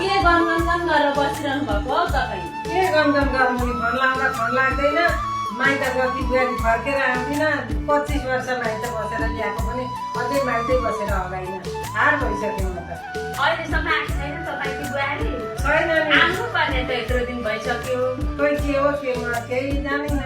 के गनगन गरेर बसिरहनु भएको हो तपाईँ? के गनगन गर्नु नि, फोन लाउँदा फोन लाग्दैन। माइत गएकी बुहारी फर्केर आउँदिन। 25 वर्ष माइत बसेर ल्याएको पनि अझै माइतै बसेर हगाइन। हार भइसक्यो म त। अहिलेसम्म आएको छैन तपाईँको बुहारी? छैन नि। आउनु पर्ने त यत्रो दिन भइसक्यो। खोइ के हो के म केही जानिन।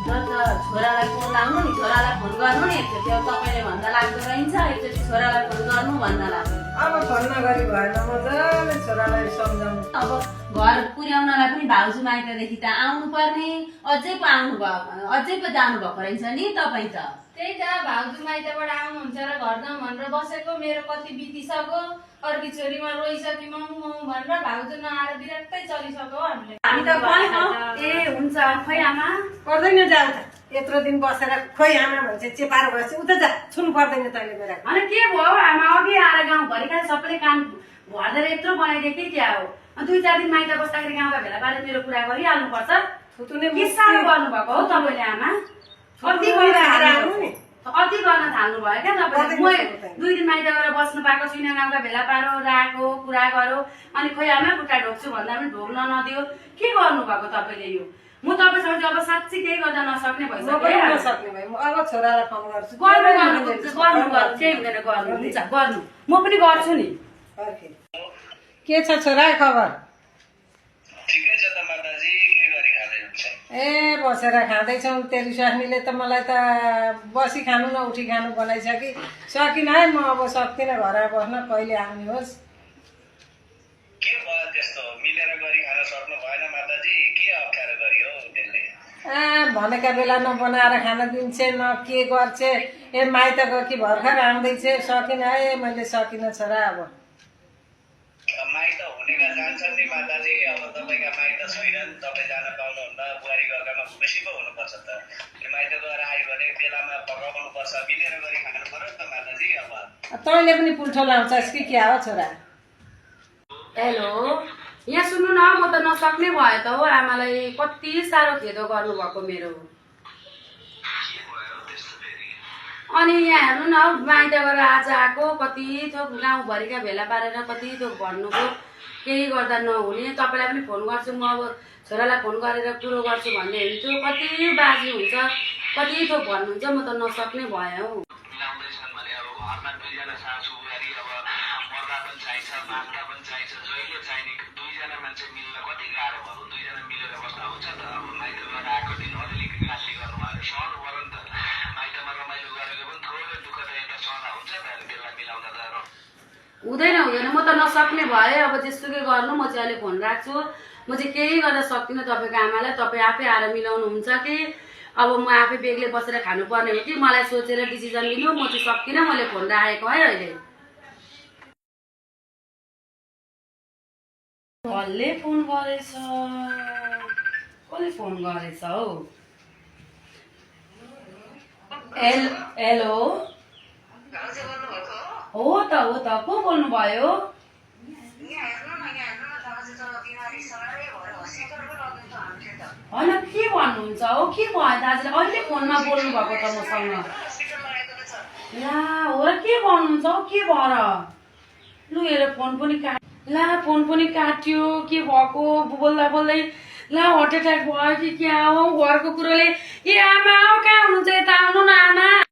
र त छोरालाई फोन लाउनु नि, छोरालाई फोन गर्नु नि। एकचोटि अब तपाईँले भन्दा लाग्दो रहन्छ, एकचोटि छोरालाई फोन गर्नु भन्दा लाग्यो। अब फोन नगरी भएन, मजाले छोरालाई सम्झाउनु। अब घर पुर्याउनलाई पनि भाउजू माइतदेखि त आउनु पर्ने, अझै पो आउनु भयो, अझै पो जानु भएको रहेछ नि तपाईँ त। त्यही त भाउजू माइतबाट आउनुहुन्छ र घर जाउँ भनेर बसेको, मेरो कति बितिसक्यो। अर्की छोरीमा रोइसक्यो मम्मी मम्मी भनेर भाउजू नआएर बिराक्तै चलिसक्यो हामीले। हामी त गयौँ। ए हुन्छ, खोइ आमा पर्दैन जाऊ त। यत्रो दिन बसेर खोइ आमा भन्छ चेपार भएछ। उता जा, छुनु पर्दैन तैँले मेरो। अनि के भयो आमा? अघि आएर गाउँभरिका सबैले काम भर्दै यत्रो बनाइदिएको थिएँ, क्या हो? अनि 2-4 दिन माइत बस्दाखेरि गाउँका भेला पारेर मेरो कुरा गरिहाल्नुपर्छ। के साह्रो गर्नुभएको हो तपाईँले आमा? कति अति गर्न थाल्नु भयो क्या तपाईँले? म 2 दिन माइत गएर बस्नु पाएको छुइनँ, गाउँका भेला पारो राखेको कुरा गरो, अनि खोइ आमा खुट्टा ढोक्छु भन्दा पनि ढोक्न नदियो। के गर्नुभएको तपाईँले? यो म तपाईँसँग अब साँच्ची केही गर्दा नसक्ने भइसक्यो। अब छोरालाई फोन गर्छु। गर्नु केही हुँदैन, गर्नु हुन्छ, गर्नु म पनि गर्छु नि। के छ छोरा खबर? ठिकै छ त माताजी, के गरी खाँदै हुन्छ? ए बसेर खाँदैछौँ। तेरी स्वास्नीले त मलाई त बसी खानु न उठी खानु बनाइसकि सकिनँ है। म अब सक्दिनँ घर बस्न। कहिले आउने होस्? के भयो त्यस्तो? मिलेर गरी खान सक्नु भएन माताजी? के अप्ठ्यारो गरियो त्यसले? भनेका बेला नबनाएर खान दिन्छ न के गर्छ। ए माइत गएकी भर्खर आउँदैछ। सकिनँ है, मैले सकिनँ छोरा। अब माइत हुनेका जान्छन् नि माताजी। अब तपाईँका माइत छैनन्, तपाईँ जान पाउनुहुन्न। बुहारी गर्दामा खुसी पो हुनुपर्छ त। माइत गएर आयो भने बेलामा पकाउनु पर्छ, मिलेर गरी खानु पर्यो नि त माताजी। अब तैँले पनि पुल्ठो लाउँछस् कि क्या हो छोरा? हेलो, यहाँ सुन्नु न, म त नसक्ने भयो त हो। आमालाई कति साह्रो खेदो गर्नुभएको मेरो। अनि यहाँ हेर्नु न, माइत गएर आज आएको, कति थोक गाउँभरिका भेला पारेर कति थोक भन्नुभयो। केही गर्दा नहुने। तपाईँलाई पनि फोन गर्छु म, अब छोरालाई फोन गरेर कुरो गर्छु भन्ने हुन्थ्यो। कति बाजी हुन्छ, कति थोक भन्नुहुन्छ। म त नसक्ने भयो हौ। मिलाउँदैछन् भने अब घरमा 2जना सासू बुहारी, अब मर्दा पनि चाहिन्छ, माग्दा पनि चाहिन्छ, जहिले चाहिने। 2जना मान्छे मिल्न कति गाह्रो भयो। 2जना मिलेर बस्दा हुन्छ त। अब माइत गएर आएको दिन अलिअलि गाँसी गर्नु भयो, सहनु पर्यो नि त। माइतमा रमाइलो गरेको पनि थोरै दुःख त यता सहना हुन्छ त। त्यसलाई मिलाउँदा त हुँदैन हुँदैन, म त नसक्ने भएँ। अब जेसुकै गर्नु, म चाहिँ अहिले फोन राख्छु। म चाहिँ केही गर्न सक्दिनँ तपाईँको आमालाई। तपाईँ आफै आएर मिलाउनुहुन्छ कि अब म आफै बेग्लै बसेर खानुपर्ने हो कि मलाई सोचेर डिसिजन लिनु? म चाहिँ सक्दिनँ। मैले फोन राखेको है अहिले। कसले फोन गरेछ? कसले फोन गरेछ हौ? हेलो, हो त को बोल्नु भयो? होइन के भन्नुहुन्छ हौ? के भयो दाजुले? अहिले फोनमा बोल्नु भएको त मसँग। ला हो र, के भन्नुहुन्छ हौ? के भएर? लु हेर, फोन पनि काट्यो। के भएको? बोल्दा बोल्दै ला हार्ट एट्याक भयो कि क्या हो? घरको कुरोले। ए आमा कहाँ हुनुहुन्छ? यता आउनु न आमा।